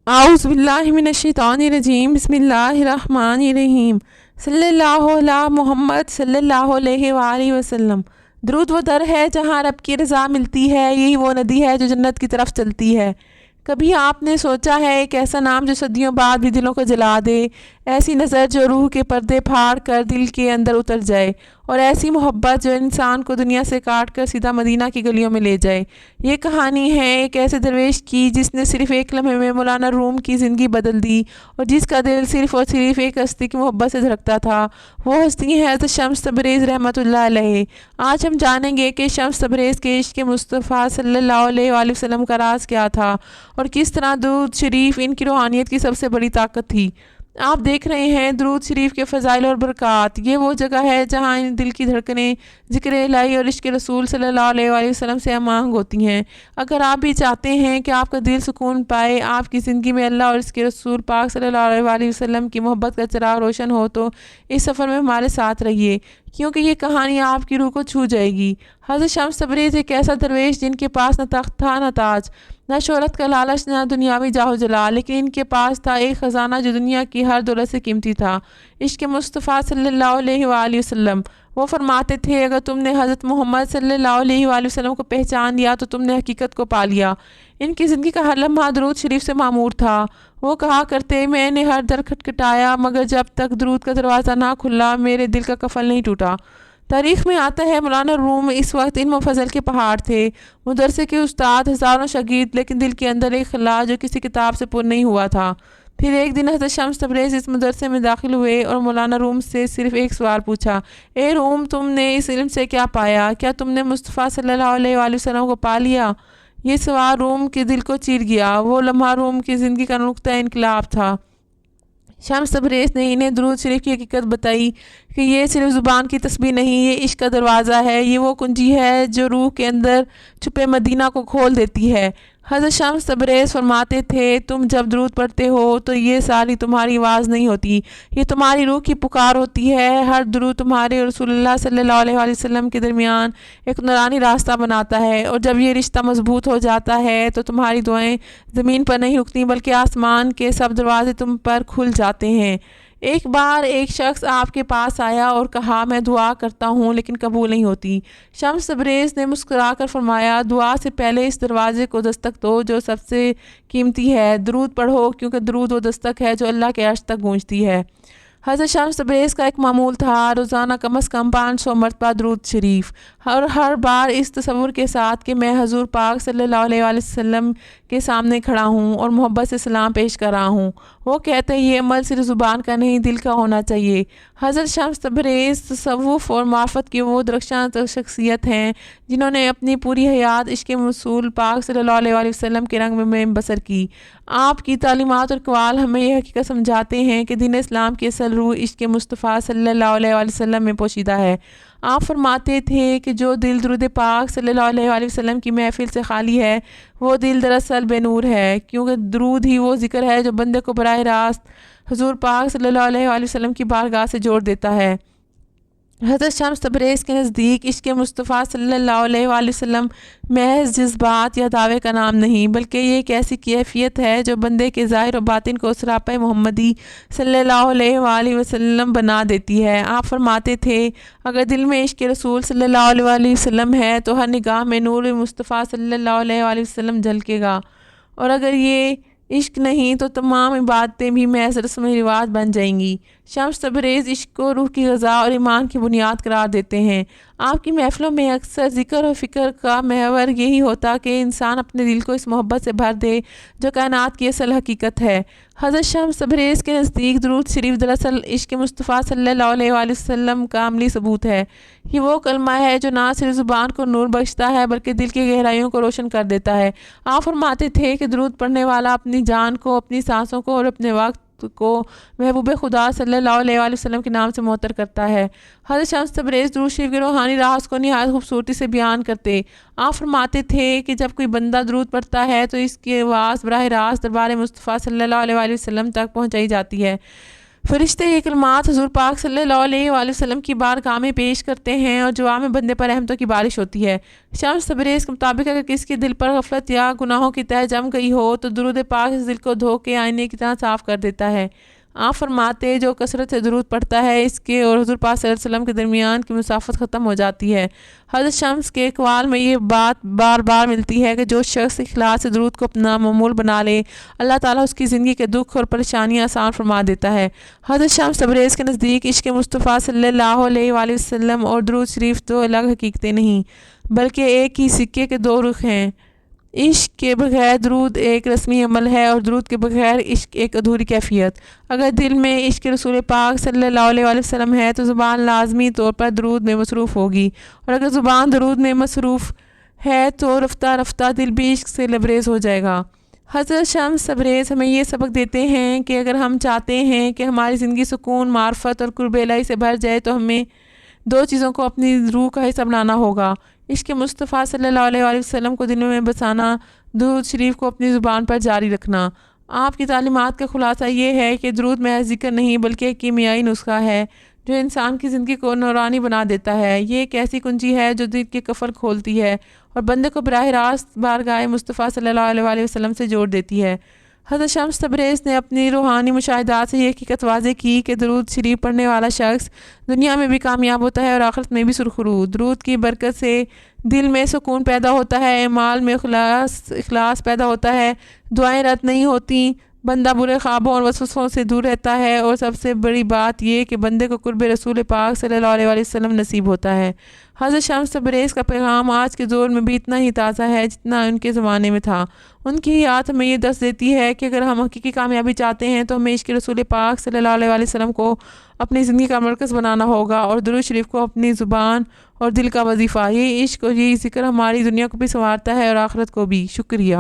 اعوذ باللہ من الشیطان الرجیم، بسم اللہ الرحمن الرحیم، صلی اللہ علی محمد صلی اللہ علیہ وآلہ وسلم۔ درود وہ در ہے جہاں رب کی رضا ملتی ہے، یہی وہ ندی ہے جو جنت کی طرف چلتی ہے۔ کبھی آپ نے سوچا ہے ایک ایسا نام جو صدیوں بعد بھی دلوں کو جلا دے، ایسی نظر جو روح کے پردے پھاڑ کر دل کے اندر اتر جائے، اور ایسی محبت جو انسان کو دنیا سے کاٹ کر سیدھا مدینہ کی گلیوں میں لے جائے۔ یہ کہانی ہے ایک ایسے درویش کی جس نے صرف ایک لمحے میں مولانا روم کی زندگی بدل دی، اور جس کا دل صرف اور صرف ایک ہستی کی محبت سے دھڑکتا تھا۔ وہ ہستی ہے حضرت شمس تبریز رحمۃ اللہ علیہ۔ آج ہم جانیں گے کہ شمس تبریز کے عشق مصطفیٰ صلی اللہ علیہ وآلہ وسلم کا راز کیا تھا، اور کس طرح درود شریف ان کی روحانیت کی سب سے بڑی طاقت تھی۔ آپ دیکھ رہے ہیں درود شریف کے فضائل اور برکات۔ یہ وہ جگہ ہے جہاں ان دل کی دھڑکنیں ذکر الہی اور عشق رسول صلی اللہ علیہ وآلہ وسلم سے ہم آہنگ ہوتی ہیں۔ اگر آپ بھی چاہتے ہیں کہ آپ کا دل سکون پائے، آپ کی زندگی میں اللہ اور اس کے رسول پاک صلی اللہ علیہ وآلہ وسلم کی محبت کا چراغ روشن ہو، تو اس سفر میں ہمارے ساتھ رہیے، کیونکہ یہ کہانی آپ کی روح کو چھو جائے گی۔ حضرت شمس تبریز ایک ایسا درویش جن کے پاس نہ تخت تھا نہ تاج، نہ شہرت کا لالچ، نہ دنیاوی جاہ و جلال، لیکن ان کے پاس تھا ایک خزانہ جو دنیا کی ہر دولت سے قیمتی تھا، عشق مصطفیٰ صلی اللہ علیہ وآلہ وسلم۔ وہ فرماتے تھے اگر تم نے حضرت محمد صلی اللہ علیہ وآلہ وسلم کو پہچان لیا تو تم نے حقیقت کو پا لیا۔ ان کی زندگی کا ہر لمحہ درود شریف سے معمور تھا۔ وہ کہا کرتے میں نے ہر در کھٹکھٹایا، مگر جب تک درود کا دروازہ نہ کھلا میرے دل کا قفل نہیں ٹوٹا۔ تاریخ میں آتا ہے مولانا روم اس وقت علم و فضل کے پہاڑ تھے، مدرسے کے استاد، ہزاروں شاگرد، لیکن دل کے اندر ایک خلا جو کسی کتاب سے پر نہیں ہوا تھا۔ پھر ایک دن حضرت شمس تبریز اس مدرسے میں داخل ہوئے اور مولانا روم سے صرف ایک سوال پوچھا، اے روم، تم نے اس علم سے کیا پایا؟ کیا تم نے مصطفیٰ صلی اللہ علیہ وآلہ وسلم کو پا لیا؟ یہ سوال روم کے دل کو چیر گیا۔ وہ لمحہ روم کی زندگی کا نقطہ انقلاب تھا۔ شمس تبریز نے انہیں درود شریف کی حقیقت بتائی کہ یہ صرف زبان کی تسبیح نہیں، یہ عشق کا دروازہ ہے، یہ وہ کنجی ہے جو روح کے اندر چھپے مدینہ کو کھول دیتی ہے۔ حضرت شمس تبریز فرماتے تھے تم جب درود پڑھتے ہو تو یہ ساری تمہاری آواز نہیں ہوتی، یہ تمہاری روح کی پکار ہوتی ہے۔ ہر درود تمہارے اور رسول اللہ صلی اللہ علیہ وآلہ وسلم کے درمیان ایک نورانی راستہ بناتا ہے، اور جب یہ رشتہ مضبوط ہو جاتا ہے تو تمہاری دعائیں زمین پر نہیں رکتی بلکہ آسمان کے سب دروازے تم پر کھل جاتے ہیں۔ ایک بار ایک شخص آپ کے پاس آیا اور کہا میں دعا کرتا ہوں لیکن قبول نہیں ہوتی۔ شمس تبریز نے مسکرا کر فرمایا دعا سے پہلے اس دروازے کو دستک دو جو سب سے قیمتی ہے، درود پڑھو، کیونکہ درود وہ دستک ہے جو اللہ کے عرش تک گونجتی ہے۔ حضرت شمس تبریز کا ایک معمول تھا روزانہ کم از کم 500 مرتبہ درود شریف، اور ہر بار اس تصور کے ساتھ کہ میں حضور پاک صلی اللہ علیہ وآلہ وسلم کے سامنے کھڑا ہوں اور محبت سے سلام پیش کر رہا ہوں۔ وہ کہتے ہیں یہ عمل صرف زبان کا نہیں دل کا ہونا چاہیے۔ حضرت شمس تبریز تصوف اور معرفت کی وہ درخشاں شخصیت ہیں جنہوں نے اپنی پوری حیات عشق رسول پاک صلی اللہ علیہ وآلہ وسلم کے رنگ میں بسر کی۔ آپ کی تعلیمات اور اقوال ہمیں یہ حقیقت سمجھاتے ہیں کہ دین اسلام کی اصل روح عشق مصطفیٰ صلی اللہ علیہ وآلہ وسلم میں پوشیدہ ہے۔ آپ فرماتے تھے کہ جو دل درود پاک صلی اللہ علیہ وآلہ وسلم کی محفل سے خالی ہے وہ دل دراصل بے نور ہے، کیونکہ درود ہی وہ ذکر ہے جو بندے کو براہ راست حضور پاک صلی اللہ علیہ وآلہ وسلم کی بارگاہ سے جوڑ دیتا ہے۔ حضرت شمس تبریز کے نزدیک عشق مصطفیٰ صلی اللہ علیہ وآلہ وسلم محض جذبات یا دعوے کا نام نہیں، بلکہ یہ ایک ایسی کیفیت ہے جو بندے کے ظاہر و باطن کو سراپا محمدی صلی اللہ علیہ وآلہ وسلم بنا دیتی ہے۔ آپ فرماتے تھے اگر دل میں عشق رسول صلی اللہ علیہ وآلہ وسلم ہے تو ہر نگاہ میں نور مصطفیٰ صلی اللہ علیہ وآلہ وسلم جھلکے گا، اور اگر یہ عشق نہیں تو تمام عبادتیں بھی محض رسم رواج بن جائیں گی۔ شمس تبریز عشق کو روح کی غذا اور ایمان کی بنیاد قرار دیتے ہیں۔ آپ کی محفلوں میں اکثر ذکر و فکر کا محور یہی ہوتا کہ انسان اپنے دل کو اس محبت سے بھر دے جو کائنات کی اصل حقیقت ہے۔ حضرت شمس تبریز کے نزدیک درود شریف دراصل عشق مصطفیٰ صلی اللہ علیہ وآلہ وسلم کا عملی ثبوت ہے۔ یہ وہ کلمہ ہے جو نہ صرف زبان کو نور بخشتا ہے بلکہ دل کی گہرائیوں کو روشن کر دیتا ہے۔ آپ فرماتے تھے کہ درود پڑھنے والا اپنی جان کو، اپنی سانسوں کو اور اپنے وقت کو محبوب خدا صلی اللہ علیہ وآلہ وسلم کے نام سے معطر کرتا ہے۔ حضرت شمس تبریز درود شریف کے روحانی راز کو نہایت خوبصورتی سے بیان کرتے۔ آپ فرماتے تھے کہ جب کوئی بندہ درود پڑھتا ہے تو اس کی آواز براہ راست دربار مصطفیٰ صلی اللہ علیہ وآلہ وسلم تک پہنچائی جاتی ہے۔ فرشتے یہ کلمات حضور پاک صلی اللہ علیہ وآلہ وسلم کی بارگاہ میں پیش کرتے ہیں اور جواب میں بندے پر رحمتوں کی بارش ہوتی ہے۔ شمس تبریز کے مطابق اگر کسی کے دل پر غفلت یا گناہوں کی تہ جم گئی ہو تو درود پاک اس دل کو دھو کے آئینے کی طرح صاف کر دیتا ہے۔ آپ فرماتے جو کثرت سے درود پڑھتا ہے اس کے اور حضور پاک صلی اللہ علیہ وسلم کے درمیان کی مسافت ختم ہو جاتی ہے۔ حضرت شمس کے اقوال میں یہ بات بار بار ملتی ہے کہ جو شخص اخلاص سے درود کو اپنا معمول بنا لے اللہ تعالیٰ اس کی زندگی کے دکھ اور پریشانیاں آسان فرما دیتا ہے۔ حضرت شمس تبریز کے نزدیک عشق مصطفیٰ صلی اللہ علیہ وآلہ وسلم اور درود شریف دو الگ حقیقتیں نہیں بلکہ ایک ہی سکے کے دو رخ ہیں۔ عشق کے بغیر درود ایک رسمی عمل ہے اور درود کے بغیر عشق ایک ادھوری کیفیت۔ اگر دل میں عشق رسول پاک صلی اللہ علیہ وآلہ وسلم ہے تو زبان لازمی طور پر درود میں مصروف ہوگی، اور اگر زبان درود میں مصروف ہے تو رفتہ رفتہ دل بھی عشق سے لبریز ہو جائے گا۔ حضرت شمس تبریز ہمیں یہ سبق دیتے ہیں کہ اگر ہم چاہتے ہیں کہ ہماری زندگی سکون، معرفت اور قرب الہی سے بھر جائے تو ہمیں دو چیزوں کو اپنی روح کا حصہ بنانا ہوگا: عشق مصطفیٰ صلی اللہ علیہ وآلہ وسلم کو دلوں میں بسانا، درود شریف کو اپنی زبان پر جاری رکھنا۔ آپ کی تعلیمات کا خلاصہ یہ ہے کہ درود محض ذکر نہیں بلکہ ایک کیمیائی نسخہ ہے جو انسان کی زندگی کو نورانی بنا دیتا ہے۔ یہ ایک ایسی کنجی ہے جو دل کے قفل کھولتی ہے اور بندے کو براہ راست بارگاہ مصطفیٰ صلی اللہ علیہ وآلہ وسلم سے جوڑ دیتی ہے۔ حضرت شمس تبریز نے اپنی روحانی مشاہدات سے یہ حقیقت واضح کی کہ درود شریف پڑھنے والا شخص دنیا میں بھی کامیاب ہوتا ہے اور آخرت میں بھی سرخرو۔ درود کی برکت سے دل میں سکون پیدا ہوتا ہے، اعمال میں اخلاص پیدا ہوتا ہے، دعائیں رد نہیں ہوتی، بندہ برے خوابوں اور وسوسوں سے دور رہتا ہے، اور سب سے بڑی بات یہ کہ بندے کو قرب رسول پاک صلی اللہ علیہ وآلہ وسلم نصیب ہوتا ہے۔ حضرت شمس تبریز کا پیغام آج کے دور میں بھی اتنا ہی تازہ ہے جتنا ان کے زمانے میں تھا۔ ان کی یاد ہمیں یہ دس دیتی ہے کہ اگر ہم حقیقی کامیابی چاہتے ہیں تو ہمیں عشق رسول پاک صلی اللہ علیہ وآلہ وسلم کو اپنی زندگی کا مرکز بنانا ہوگا اور درود شریف کو اپنی زبان اور دل کا وظیفہ۔ یہ عشق اور یہ ذکر ہماری دنیا کو بھی سنوارتا ہے اور آخرت کو بھی۔ شکریہ۔